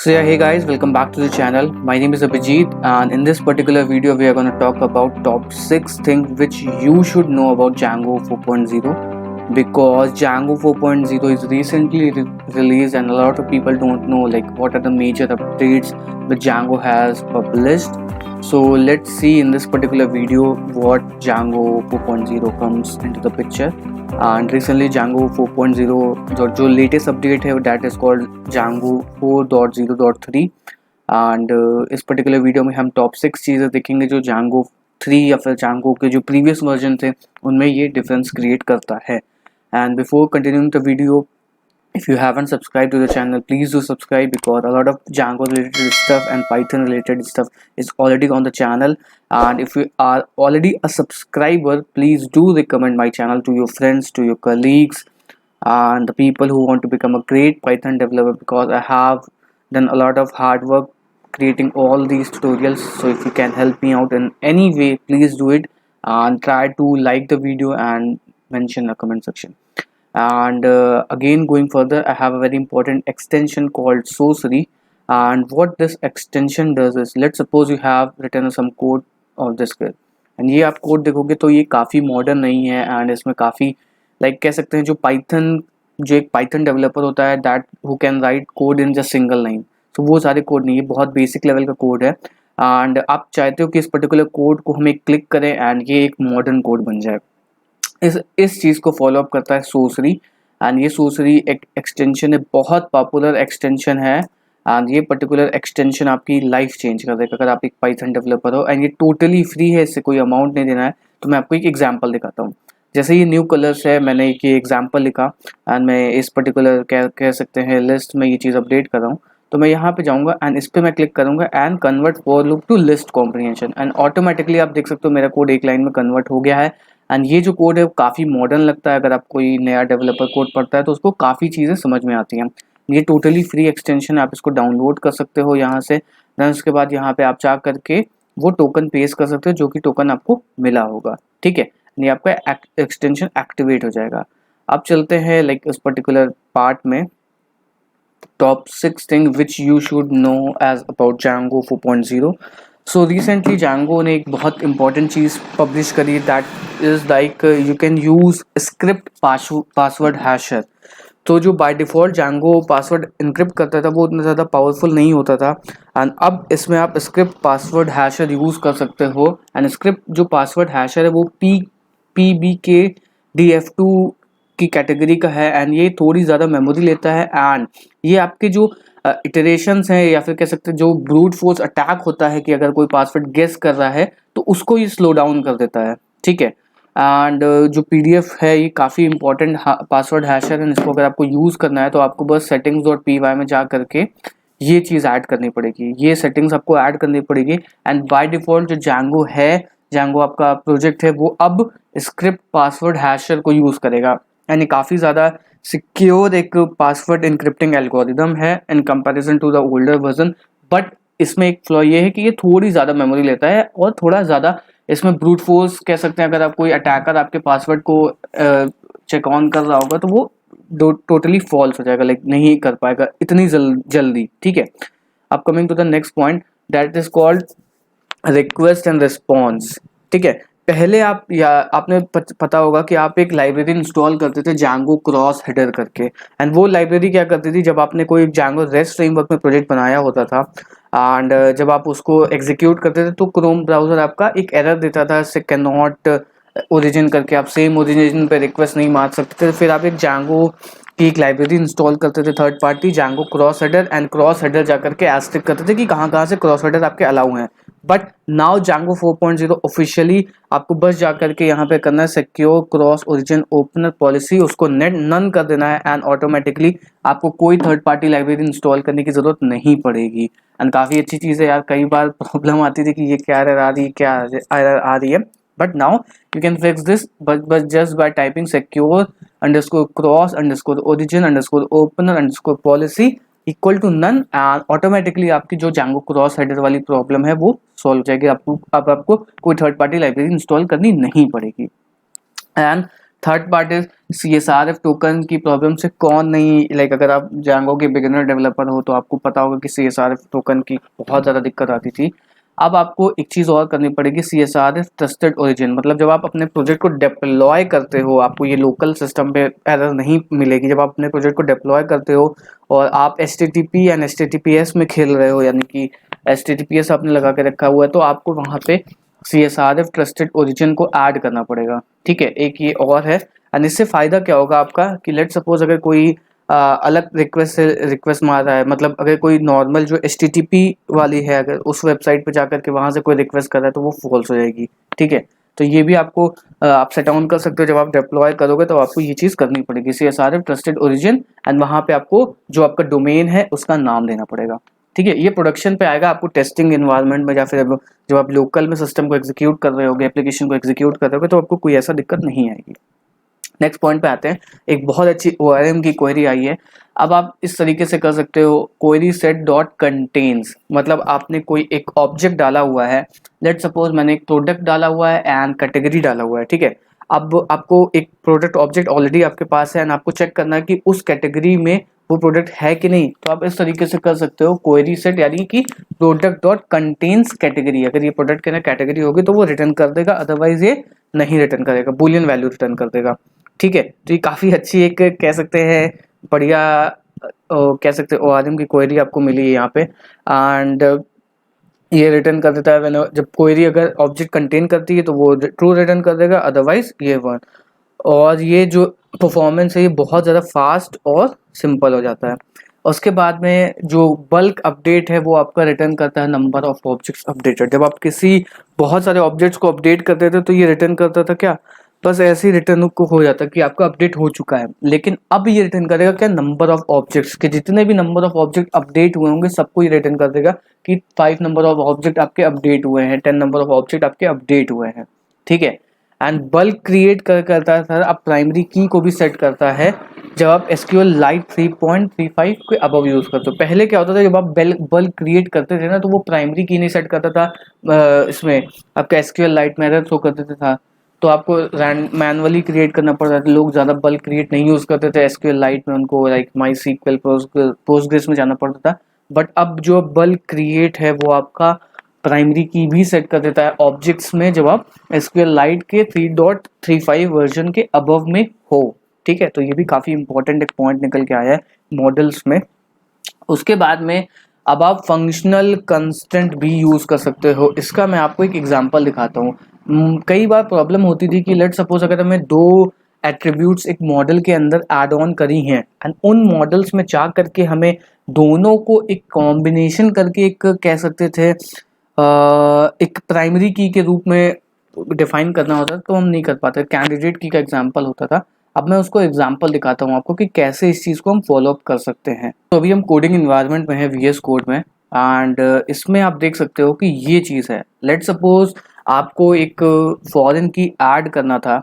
So yeah, hey guys, welcome back to the channel. My name is Abhijit, and in this particular video we are going to talk about top 6 things which you should know about Django 4.0, because Django 4.0 is recently released and a lot of people don't know like what are the major updates that Django has published. So let's see in this particular video what Django 4.0 comes into the picture. And recently Django 4.0 जो latest update है that is called Django 4.0.3 and इस particular video में हम top 6 चीज़ें देखेंगे जो Django 3 या फिर Django के जो प्रीवियस वर्जन थे उनमें ये डिफरेंस क्रिएट करता है. And before continuing the video, if you haven't subscribed to the channel, please do subscribe because a lot of Django related stuff and Python related stuff is already on the channel. And if you are already a subscriber, please do recommend my channel to your friends, to your colleagues, and the people who want to become a great Python developer, because I have done a lot of hard work creating all these tutorials. So if you can help me out in any way, please do it and try to like the video and mention a comment section. And again, going further, I have a very important extension called Sorcery. And what this extension does is, let's suppose you have written some code of this script, and ये आप code देखोगे तो ये काफ़ी modern नहीं है and इसमें काफ़ी लाइक कह सकते हैं जो एक पाइथन डेवलपर होता है that who can write code in just single line, तो वो सारे कोड नहीं है, बहुत बेसिक लेवल का कोड है. एंड आप चाहते हो कि इस पर्टिकुलर कोड को हम एक क्लिक करें एंड ये एक मॉडर्न कोड बन जाए. इस चीज़ को फॉलो अप करता है सोर्सरी. एंड ये सोर्सरी एक एक्सटेंशन है, बहुत पॉपुलर एक्सटेंशन है. एंड ये पर्टिकुलर एक्सटेंशन आपकी लाइफ चेंज कर देगा अगर आप एक पाइथन डेवलपर हो. एंड ये टोटली फ्री है, इससे कोई अमाउंट नहीं देना है. तो मैं आपको एक एग्जांपल दिखाता हूँ. जैसे ये न्यू कलर्स है, मैंने एक ये एग्जांपल लिखा एंड मैं इस पर्टिकुलर कह सकते हैं लिस्ट में ये चीज़ अपडेट कर रहा हूँ. तो मैं यहाँ पे जाऊँगा एंड इस पर मैं क्लिक करूँगा and convert for loop to list comprehension. And automatically आप देख सकते हो मेरा कोड एक लाइन में कन्वर्ट हो गया है. एंड ये जो कोड है वो काफ़ी मॉडर्न लगता है. अगर आप कोई नया डेवलपर कोड पढ़ता है तो उसको काफ़ी चीज़ें समझ में आती हैं. ये टोटली फ्री एक्सटेंशन है, आप इसको डाउनलोड कर सकते हो यहाँ से. देन उसके बाद यहाँ पे आप जा करके वो टोकन पेस्ट कर सकते हो जो कि टोकन आपको मिला होगा. ठीक है, ये आपका एक्सटेंशन एक्टिवेट हो जाएगा. अब चलते हैं लाइक इस पर्टिकुलर पार्ट में top 6 thing which you should know as about Django 4.0. So recently Django ने एक बहुत इंपॉर्टेंट चीज़ पब्लिश करी that is like you can use scrypt password hasher. तो जो by default Django password encrypt करता था वो उतना ज़्यादा पावरफुल नहीं होता था. एंड अब इसमें आप स्क्रिप्ट पासवर्ड हैशर यूज़ कर सकते हो. एंड स्क्रिप्ट जो पासवर्ड हैशर है वो PBKDF2 की कैटेगरी का है. एंड ये थोड़ी ज़्यादा मेमोरी लेता है. एंड ये आपके जो इटरेशंस हैं या फिर कह सकते हैं जो ब्रूट फोर्स अटैक होता है कि अगर कोई पासवर्ड गेस कर रहा है तो उसको ये स्लो डाउन कर देता है. ठीक है. एंड जो PDF है ये काफ़ी इंपॉर्टेंट पासवर्ड हैशर है. इसको अगर आपको यूज़ करना है तो आपको बस settings.py में जा करके ये चीज़ ऐड करनी पड़ेगी, ये सेटिंग्स आपको ऐड करनी पड़ेगी. एंड बाय डिफ़ॉल्ट जो Django आपका प्रोजेक्ट है वो अब स्क्रिप्ट पासवर्ड हैशर को यूज़ करेगा. यानी काफ़ी ज़्यादा सिक्योर एक पासवर्ड इनक्रिप्टिंग एल्गोरिदम है in comparison to the older version. But इसमें एक फ्लॉ ये है कि ये थोड़ी ज़्यादा मेमोरी लेता है और थोड़ा ज़्यादा इसमें ब्रूट फोर्स कह सकते हैं. अगर आप कोई अटैकर आपके पासवर्ड को चेक ऑन कर रहा होगा तो वो टोटली फॉल्स हो जाएगा, लाइक नहीं कर पाएगा इतनी जल्दी. ठीक है. अब coming to the next point that is called request and response. ठीक है. पहले आपने पता होगा कि आप एक लाइब्रेरी इंस्टॉल करते थे Django क्रॉस हेडर करके. एंड वो लाइब्रेरी क्या करती थी, जब आपने कोई Django रेस्ट फ्रेमवर्क में प्रोजेक्ट बनाया होता था एंड जब आप उसको एग्जीक्यूट करते थे तो क्रोम ब्राउज़र आपका एक एरर देता था, से कैन नॉट ओरिजिन करके आप सेम ओरिजिन पे रिक्वेस्ट नहीं मार सकते थे. फिर आप एक Django की एक लाइब्रेरी इंस्टॉल करते थे third party Django cross header. And cross header जा करके एस्ट्रिक करते थे कि कहाँ से क्रॉस हेडर आपके अलाउ हैं. बट नाउ Django 4.0 ऑफिशियली आपको बस जा करके यहाँ पे करना है secure cross origin opener policy, उसको नन कर देना है. एंड ऑटोमेटिकली आपको कोई थर्ड पार्टी लाइब्रेरी इंस्टॉल करने की ज़रूरत नहीं पड़ेगी. एंड काफ़ी अच्छी चीज़ है यार. कई बार प्रॉब्लम आती थी कि ये क्या एरर आ रही है, क्या एरर आ रही है. But now you can fix this but just by typing secure _cross _origin _opener _policy equal to none. And automatically आपकी जो Django क्रॉस हेडर वाली प्रॉब्लम है वो सॉल्व हो जाएगी. आपको कोई थर्ड पार्टी लाइब्रेरी इंस्टॉल करनी नहीं पड़ेगी. And third part is CSRF token की प्रॉब्लम से कौन नहीं, लाइक अगर आप Django के बिगिनर डेवलपर हो तो आपको पता होगा कि CSRF टोकन की बहुत ज़्यादा दिक्कत आती थी। अब आपको एक चीज़ और करनी पड़ेगी, CSRF ट्रस्टेड ओरिजिन, मतलब जब आप अपने प्रोजेक्ट को डिप्लॉय करते हो आपको ये लोकल सिस्टम पे एरर नहीं मिलेगी। जब आप अपने प्रोजेक्ट को डिप्लॉय करते हो और आप HTTP एंड HTTPS में खेल रहे हो, यानी कि HTTPS आपने लगा के रखा हुआ है, तो आपको वहाँ पे CSRF ट्रस्टेड ओरिजिन को ऐड करना पड़ेगा। ठीक है, एक ये और है। एंड इससे फ़ायदा क्या होगा आपका कि लेट सपोज अगर कोई अलग रिक्वेस्ट से रिक्वेस्ट मार रहा है, मतलब अगर कोई नॉर्मल जो HTTP वाली है अगर उस वेबसाइट पे जाकर के वहाँ से कोई रिक्वेस्ट कर रहा है तो वो फॉल्स हो जाएगी। ठीक है, तो ये भी आपको आप सेट डाउन कर सकते हो। जब आप डिप्लॉय करोगे तो आपको ये चीज़ करनी पड़ेगी, CSRF ट्रस्टेड ओरिजिन, एंड वहाँ पे आपको जो आपका डोमेन है उसका नाम देना पड़ेगा। ठीक है, ये प्रोडक्शन पे आएगा आपको टेस्टिंग इन्वायरमेंट में, या फिर जब आप लोकल में सिस्टम को एग्जीक्यूट कर रहे होगे, एप्लीकेशन को एग्जीक्यूट कर रहे होगे, तो आपको कोई ऐसा दिक्कत नहीं आएगी। नेक्स्ट पॉइंट पे आते हैं, एक बहुत अच्छी ORM की क्वेरी आई है। अब आप इस तरीके से कर सकते हो, क्वेरी सेट डॉट कंटेन्स, मतलब आपने कोई एक ऑब्जेक्ट डाला हुआ है, लेट सपोज मैंने एक प्रोडक्ट डाला हुआ है एंड कैटेगरी डाला हुआ है। ठीक है, अब आपको एक प्रोडक्ट ऑब्जेक्ट ऑलरेडी आपके पास है एंड आपको चेक करना है कि उस कैटेगरी में वो प्रोडक्ट है कि नहीं, तो आप इस तरीके से कर सकते हो, क्वेरी सेट यानी कि प्रोडक्ट डॉट कंटेन्स कैटेगरी। अगर ये प्रोडक्ट के अंदर कैटेगरी होगी तो वो रिटर्न कर देगा, अदरवाइज ये नहीं रिटर्न करेगा, बूलियन वैल्यू रिटर्न कर देगा। ठीक है, तो ये काफ़ी अच्छी एक कह सकते हैं बढ़िया कह सकते हैं ORM की क्वेरी आपको मिली है यहाँ पे। एंड ये रिटर्न कर देता है जब क्वेरी अगर ऑब्जेक्ट कंटेन करती है तो वो ट्रू रिटर्न कर देगा, अदरवाइज ये वन। और ये जो परफॉर्मेंस है ये बहुत ज़्यादा फास्ट और सिंपल हो जाता है। उसके बाद में जो बल्क अपडेट है वो आपका रिटर्न करता है नंबर ऑफ ऑब्जेक्ट्स अपडेटेड। जब आप किसी बहुत सारे ऑब्जेक्ट्स को अपडेट करते थे तो ये रिटर्न करता था क्या, बस ऐसे ही रिटर्न को हो जाता कि आपका अपडेट हो चुका है। लेकिन अब ये रिटर्न करेगा क्या, नंबर ऑफ ऑब्जेक्ट्स के जितने भी नंबर ऑफ ऑब्जेक्ट अपडेट हुए होंगे सबको ये रिटर्न कर देगा कि 5 नंबर ऑफ ऑब्जेक्ट आपके अपडेट हुए हैं, 10 नंबर ऑफ ऑब्जेक्ट आपके अपडेट हुए हैं। ठीक है, एंड बल्क क्रिएट करता है सर, आप प्राइमरी की को भी सेट करता है जब आप SQLite 3.35 के अबव यूज़ करते हो। पहले क्या होता था, जब आप बल्क क्रिएट करते थे ना तो वो प्राइमरी की नहीं सेट करता था, इसमें आपका SQLite में एरर शो कर देता था, तो आपको मैनुअली क्रिएट करना पड़ता था। लोग ज़्यादा बल्क क्रिएट नहीं यूज़ करते थे SQLite में, उनको लाइक MySQL पोस्टग्रेस में जाना पड़ता था। बट अब जो बल्क क्रिएट है वो आपका प्राइमरी की भी सेट कर देता है ऑब्जेक्ट्स में जब आप SQLite के 3.35 वर्जन के अबव में हो। ठीक है, तो ये भी काफ़ी इंपॉर्टेंट एक पॉइंट निकल के आया है मॉडल्स में। उसके बाद में अब आप फंक्शनल कंस्टेंट भी यूज़ कर सकते हो। इसका मैं आपको एक एग्जांपल दिखाता हूँ। कई बार प्रॉब्लम होती थी कि लेट सपोज अगर हमें 2 एट्रीब्यूट्स एक मॉडल के अंदर ऐड ऑन करी हैं एंड उन मॉडल्स में जा करके हमें दोनों को एक कॉम्बिनेशन करके एक कह सकते थे एक प्राइमरी की के रूप में डिफाइन करना होता तो हम नहीं कर पाते। कैंडिडेट की का एग्जांपल होता था। अब मैं उसको एग्जांपल दिखाता हूँ आपको कि कैसे इस चीज़ को हम फॉलो अप कर सकते हैं। तो अभी हम कोडिंग इन्वायरमेंट में है, VS कोड में, एंड इसमें आप देख सकते हो कि ये चीज़ है। लेट सपोज आपको एक फॉरेन की ऐड करना था,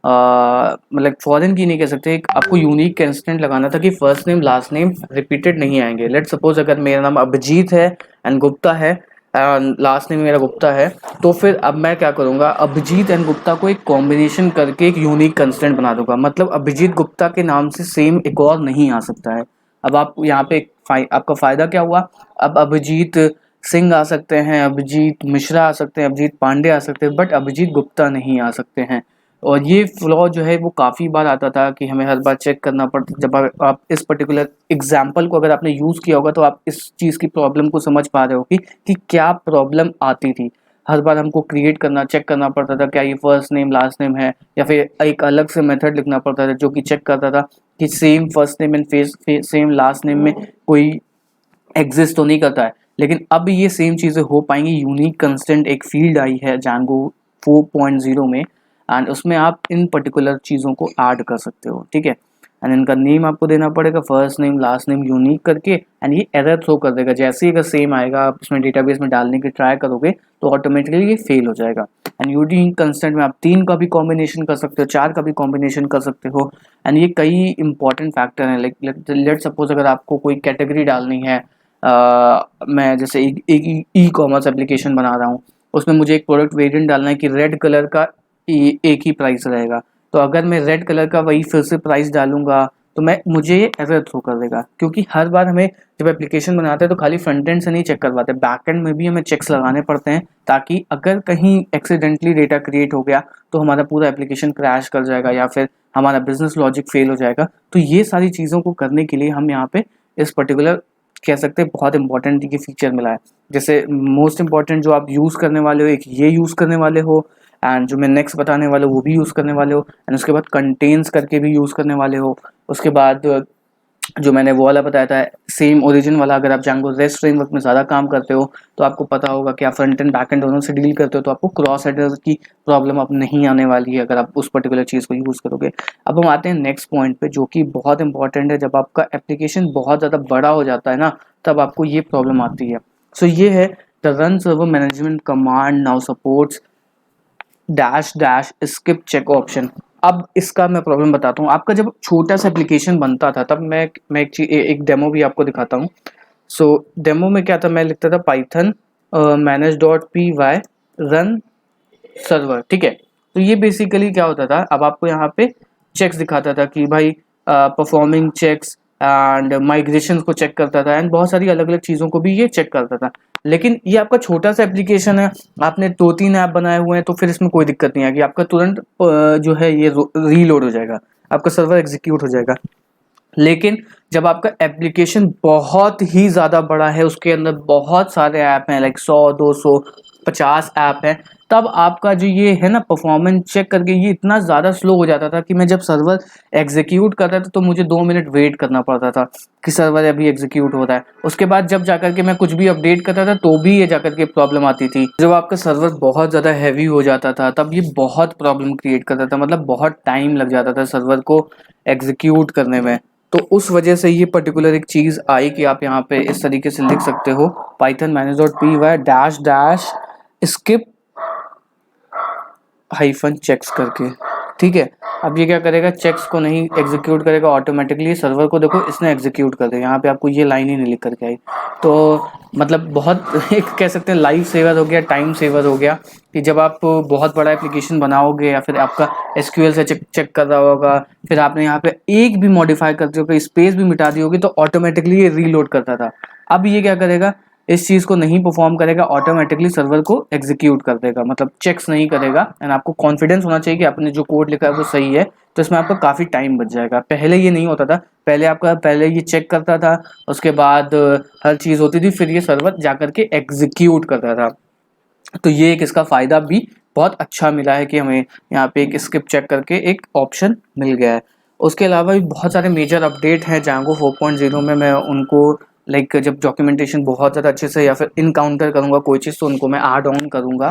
मतलब फॉरेन की नहीं कह सकते, एक आपको यूनिक कंस्टेंट लगाना था कि first name last name repeated नहीं आएंगे। लेट सपोज अगर मेरा नाम अभिजीत है एंड गुप्ता है, लास्ट नेम मेरा गुप्ता है, तो फिर अब मैं क्या करूँगा, अभिजीत एंड गुप्ता को एक कॉम्बिनेशन करके एक यूनिक कंस्टेंट बना दूंगा। मतलब अभिजीत गुप्ता के नाम से सेम एक और नहीं आ सकता है। अब आप यहाँ पे आपका फ़ायदा क्या हुआ, अब अभिजीत सिंह आ सकते हैं, अभिजीत मिश्रा आ सकते हैं, अभिजीत पांडे आ सकते हैं, बट अभिजीत गुप्ता नहीं आ सकते हैं। और ये फ्लॉ जो है वो काफ़ी बार आता था कि हमें हर बार चेक करना पड़ता। जब आप इस पर्टिकुलर एग्जाम्पल को अगर आपने यूज़ किया होगा तो आप इस चीज़ की प्रॉब्लम को समझ पा रहे हो कि क्या प्रॉब्लम आती थी। हर बार हमको क्रिएट करना, चेक करना पड़ता था क्या ये फर्स्ट नेम लास्ट नेम है, या फिर एक अलग से मेथड लिखना पड़ता था जो कि चेक करता था कि same first name and same last name में कोई एग्जिस्ट तो नहीं करता है। लेकिन अब ये सेम चीज़ें हो पाएंगी। यूनिक कंस्टेंट एक फील्ड आई है Django 4.0 में, एंड उसमें आप इन पर्टिकुलर चीज़ों को ऐड कर सकते हो। ठीक है, एंड इनका नेम आपको देना पड़ेगा, first name last name unique करके, एंड ये एरर थ्रो कर देगा। जैसे ही अगर सेम आएगा आप उसमें डेटाबेस में डालने की ट्राई करोगे तो ऑटोमेटिकली ये फेल हो जाएगा। एंड यूनिक कंस्टेंट में आप 3 का भी कॉम्बिनेशन कर सकते हो, 4 का भी कॉम्बिनेशन कर सकते हो। एंड ये कई इंपॉर्टेंट फैक्टर हैं। लाइक लेट सपोज अगर आपको कोई कैटेगरी डालनी है, मैं जैसे एक ई कॉमर्स एप्लीकेशन बना रहा हूँ, उसमें मुझे एक प्रोडक्ट वेरिएंट डालना है कि रेड कलर का एक ही प्राइस रहेगा, तो अगर मैं रेड कलर का वही फिर से प्राइस डालूंगा तो मुझे ये एरर थ्रो कर देगा, क्योंकि हर बार हमें जब एप्लीकेशन बनाते हैं तो खाली फ्रंट एंड से नहीं चेक करवाते, बैक एंड में भी हमें चेक्स लगाने पड़ते हैं, ताकि अगर कहीं एक्सीडेंटली डेटा क्रिएट हो गया तो हमारा पूरा एप्लीकेशन क्रैश कर जाएगा या फिर हमारा बिजनेस लॉजिक फेल हो जाएगा। तो ये सारी चीज़ों को करने के लिए हम यहाँ पे इस पर्टिकुलर कह सकते हैं बहुत इंपॉर्टेंट ये फीचर मिला है। जैसे मोस्ट इंपॉर्टेंट जो आप यूज़ करने वाले हो, एक ये यूज़ करने वाले हो, एंड जो मैं नेक्स्ट बताने वाला हूँ वो भी यूज़ करने वाले हो, एंड उसके बाद कंटेन्स करके भी यूज़ करने वाले हो। उसके बाद जो मैंने वो वाला बताया था सेम ओरिजिन वाला, अगर आप जांगो रेस्ट फ्रेमवर्क में ज़्यादा काम करते हो तो आपको पता होगा कि आप फ्रंट एंड बैक एंड दोनों से डील करते हो, तो आपको क्रॉस हेडर की प्रॉब्लम अब नहीं आने वाली है अगर आप उस पर्टिकुलर चीज़ को यूज़ करोगे। अब हम आते हैं नेक्स्ट पॉइंट पे, जो कि बहुत इंपॉर्टेंट है। जब आपका एप्लीकेशन बहुत ज़्यादा बड़ा हो जाता है ना, तब आपको ये प्रॉब्लम आती है। सो ये है the run server management command now supports dash dash skip check option. अब इसका मैं प्रॉब्लम बताता हूँ। आपका जब छोटा सा एप्लीकेशन बनता था तब मैं एक डेमो भी आपको दिखाता हूँ। सो डेमो में क्या था, मैं लिखता था पाइथन manage.py रन सर्वर, ठीक है। तो ये बेसिकली क्या होता था, अब आपको यहाँ पे चेक्स दिखाता था कि भाई परफॉर्मिंग चेक्स एंड माइग्रेशन को चेक करता था, एंड बहुत सारी अलग अलग चीज़ों को भी ये चेक करता था। लेकिन ये आपका छोटा सा एप्लीकेशन है, आपने 2-3 ऐप बनाए हुए हैं, तो फिर इसमें कोई दिक्कत नहीं आएगी। आपका तुरंत जो है ये रीलोड हो जाएगा, आपका सर्वर एग्जीक्यूट हो जाएगा। लेकिन जब आपका एप्लीकेशन बहुत ही ज़्यादा बड़ा है, उसके अंदर बहुत सारे ऐप हैं, लाइक 100, 200, 50 ऐप हैं, तब आपका जो ये है ना परफॉर्मेंस चेक करके ये इतना ज़्यादा स्लो हो जाता था कि मैं जब सर्वर एग्जीक्यूट करता था तो मुझे 2 मिनट वेट करना पड़ता था कि सर्वर अभी एग्जीक्यूट हो रहा है। उसके बाद जब जाकर के मैं कुछ भी अपडेट करता था तो भी ये जाकर के प्रॉब्लम आती थी। जब आपका सर्वर बहुत ज़्यादा हैवी हो जाता था तब ये बहुत प्रॉब्लम क्रिएट करता था, मतलब बहुत टाइम लग जाता था सर्वर को एग्जीक्यूट करने में। तो उस वजह से ये पर्टिकुलर एक चीज़ आई कि आप यहाँ पे इस तरीके से लिख सकते हो Python manage dash dash skip hyphen checks करके, ठीक है। अब ये क्या करेगा, चेक्स को नहीं एग्जीक्यूट करेगा ऑटोमेटिकली, सर्वर को देखो इसने एग्जीक्यूट कर दिया। यहाँ पे आपको ये लाइन ही नहीं लिख करके आई, तो मतलब बहुत एक कह सकते हैं लाइफ सेवर हो गया, टाइम सेवर हो गया, कि जब आप बहुत बड़ा एप्लीकेशन बनाओगे या फिर आपका एसक्यूएल से चेक कर रहा होगा, फिर आपने यहाँ पे एक भी मॉडिफाई कर दिया, स्पेस भी मिटा दी होगी, तो ऑटोमेटिकली ये रीलोड करता था। अब ये क्या करेगा, इस चीज़ को नहीं परफॉर्म करेगा, ऑटोमेटिकली सर्वर को एग्जीक्यूट कर देगा, मतलब चेक्स नहीं करेगा। एंड आपको कॉन्फिडेंस होना चाहिए कि आपने जो कोड लिखा है वो सही है, तो इसमें आपका काफ़ी टाइम बच जाएगा। पहले ये नहीं होता था, पहले ये चेक करता था, उसके बाद हर चीज़ होती थी, फिर ये सर्वर जाकर के एग्जीक्यूट करता था। तो ये एक इसका फ़ायदा भी बहुत अच्छा मिला है कि हमें यहाँ पे एक स्किप चेक करके एक ऑप्शन मिल गया है। उसके अलावा भी बहुत सारे मेजर अपडेट हैं जांगो 4.0 में, मैं उनको लाइक जब डॉक्यूमेंटेशन बहुत ज़्यादा अच्छे से या फिर इनकाउंटर करूँगा कोई चीज़ तो उनको मैं ऐड ऑन करूँगा।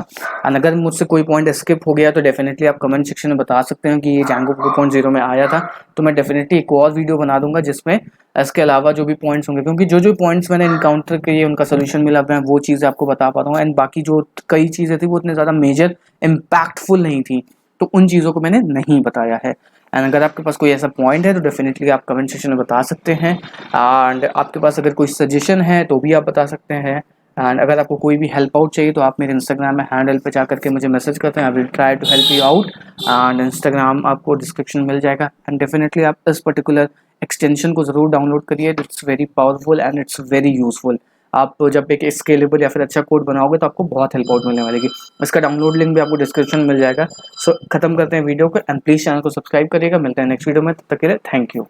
एंड अगर मुझसे कोई पॉइंट स्किप हो गया तो डेफिनेटली आप कमेंट सेक्शन में बता सकते हैं कि ये जांगो 4.0 में आया था, तो मैं डेफिनेटली एक और वीडियो बना दूंगा जिसमें इसके अलावा जो भी पॉइंट्स होंगे, क्योंकि जो पॉइंट्स मैंने इनकाउंटर किए उनका सोल्यूशन मिला, मैं वो चीज़ें आपको बता पाता हूँ। एंड बाकी जो कई चीज़ें थी वो उतने ज़्यादा मेजर इम्पैक्टफुल नहीं थी, तो उन चीज़ों को मैंने नहीं बताया है। एंड अगर आपके पास कोई ऐसा पॉइंट है तो डेफिनेटली आप कमेंट सेक्शन में बता सकते हैं। एंड आपके पास अगर कोई सजेशन है तो भी आप बता सकते हैं। एंड अगर आपको कोई भी हेल्प आउट चाहिए तो आप मेरे इंस्टाग्राम में हैंडल पे जा करके मुझे मैसेज करते हैं, I will try to help you out. And Instagram आपको डिस्क्रिप्शन मिल जाएगा। एंड डेफिनेटली आप इस पर्टिकुलर एक्सटेंशन को ज़रूर डाउनलोड करिए, it's very powerful and it's very useful. आप जब एक स्केलेबल या फिर अच्छा कोड बनाओगे तो आपको बहुत हेल्प आउट मिलने वाली है। इसका डाउनलोड लिंक भी आपको डिस्क्रिप्शन में मिल जाएगा। सो खत्म करते हैं वीडियो को, एंड प्लीज़ चैनल को सब्सक्राइब करिएगा। मिलते हैं नेक्स्ट वीडियो में, तब तक के लिए थैंक यू।